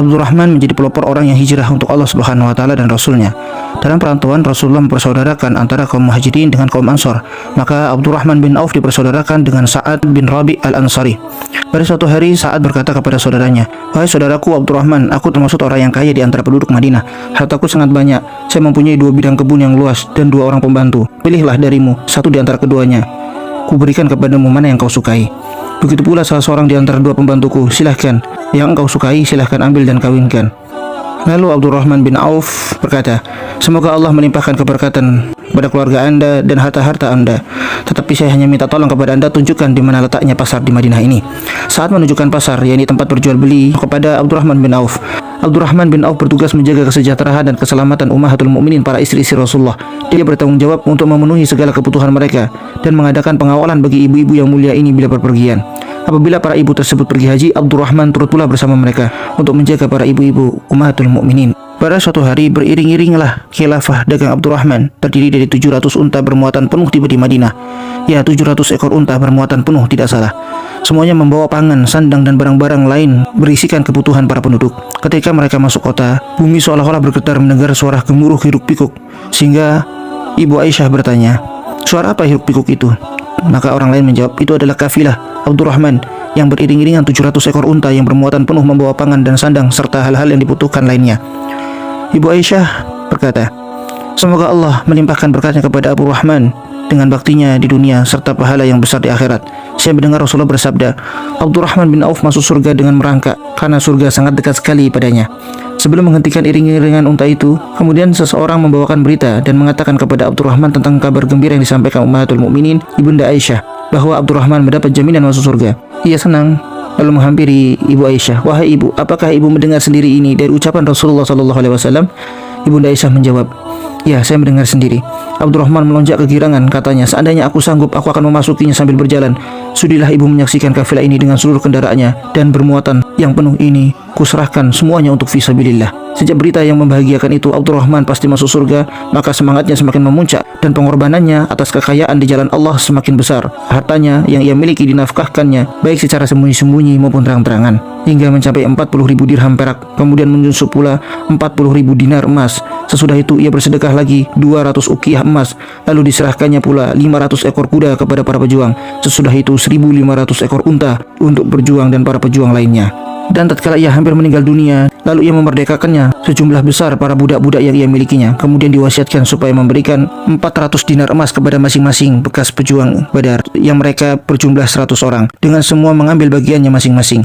Abdurrahman menjadi pelopor orang yang hijrah untuk Allah Subhanahu wa taala dan Rasulnya. Dalam perantauan, Rasulullah mempersaudarakan antara kaum Muhajirin dengan kaum Ansor. Maka Abdurrahman bin Auf dipersaudarakan dengan Sa'ad bin Rabi' al-Ansari. Pada suatu hari, Sa'ad berkata kepada saudaranya, "Wahai saudaraku Abdurrahman, aku termasuk orang yang kaya di antara penduduk Madinah. Hartaku sangat banyak. Saya mempunyai 2 bidang kebun yang luas dan 2 orang pembantu. Pilihlah darimu satu di antara keduanya. Kuberikan kepadamu mana yang kau sukai. Begitu pula salah seorang di antara 2 pembantuku. Silahkan, yang engkau sukai silahkan ambil dan kawinkan." Lalu Abdurrahman bin Auf berkata, "Semoga Allah melimpahkan keberkatan pada keluarga Anda dan harta-harta Anda. Tetapi saya hanya minta tolong kepada Anda, tunjukkan di mana letaknya pasar di Madinah ini." Saat menunjukkan pasar, yakni tempat berjual beli, kepada Abdurrahman bin Auf. Abdurrahman bin Auf bertugas menjaga kesejahteraan dan keselamatan ummahatul mukminin, para istri-istri Rasulullah. Dia bertanggung jawab untuk memenuhi segala kebutuhan mereka dan mengadakan pengawalan bagi ibu-ibu yang mulia ini bila berpergian. Apabila para ibu tersebut pergi haji, Abdurrahman turut pula bersama mereka untuk menjaga para ibu-ibu ummahatul mukminin. Pada suatu hari, beriring-iringlah khilafah dagang Abdurrahman, terdiri dari 700 unta bermuatan penuh tiba di Madinah. Ya, 700 ekor unta bermuatan penuh, tidak salah. Semuanya membawa pangan, sandang, dan barang-barang lain berisikan kebutuhan para penduduk. Ketika mereka masuk kota, bumi seolah-olah bergetar mendengar suara gemuruh hiruk-pikuk, sehingga Ibu Aisyah bertanya, "Suara apa hiruk-pikuk itu?" Maka orang lain menjawab, "Itu adalah kafilah Abdurrahman yang beriring-iringan 700 ekor unta yang bermuatan penuh membawa pangan dan sandang serta hal-hal yang dibutuhkan lainnya." Ibu Aisyah berkata, "Semoga Allah melimpahkan berkatnya kepada Abdurrahman dengan baktinya di dunia serta pahala yang besar di akhirat. Saya mendengar Rasulullah bersabda, Abdurrahman bin Auf masuk surga dengan merangkak karena surga sangat dekat sekali padanya." Sebelum menghentikan iring-iringan unta itu, kemudian seseorang membawakan berita dan mengatakan kepada Abdurrahman tentang kabar gembira yang disampaikan ummahatul mukminin, Ibunda Aisyah, bahwa Abdurrahman mendapat jaminan masuk surga. Ia senang, lalu menghampiri Ibu Aisyah, "Wahai ibu, apakah ibu mendengar sendiri ini dari ucapan Rasulullah SAW?" Ibunda Aisyah menjawab, "Ya, saya mendengar sendiri." Abdurrahman melonjak kegirangan, katanya, "Seandainya aku sanggup, aku akan memasukinya sambil berjalan. Sudilah ibu menyaksikan kafilah ini dengan seluruh kendaraannya dan bermuatan yang penuh ini. Kuserahkan semuanya untuk fisabilillah." Sejak berita yang membahagiakan itu Abdurrahman pasti masuk surga, maka semangatnya semakin memuncak dan pengorbanannya atas kekayaan di jalan Allah semakin besar. Hartanya yang ia miliki dinafkahkannya baik secara sembunyi-sembunyi maupun terang-terangan, hingga mencapai 40.000 dirham perak. Kemudian menyusul pula 40.000 dinar emas. Sesudah itu ia bersedekah lagi 200 uqiyah emas. Lalu diserahkannya pula 500 ekor kuda kepada para pejuang. Sesudah itu 1.500 ekor unta untuk berjuang dan para pejuang lainnya. Dan tatkala ia hampir meninggal dunia, lalu ia memerdekakannya sejumlah besar para budak-budak yang ia milikinya. Kemudian diwasiatkan supaya memberikan 400 dinar emas kepada masing-masing bekas pejuang Badar yang mereka berjumlah 100 orang, dengan semua mengambil bagiannya masing-masing.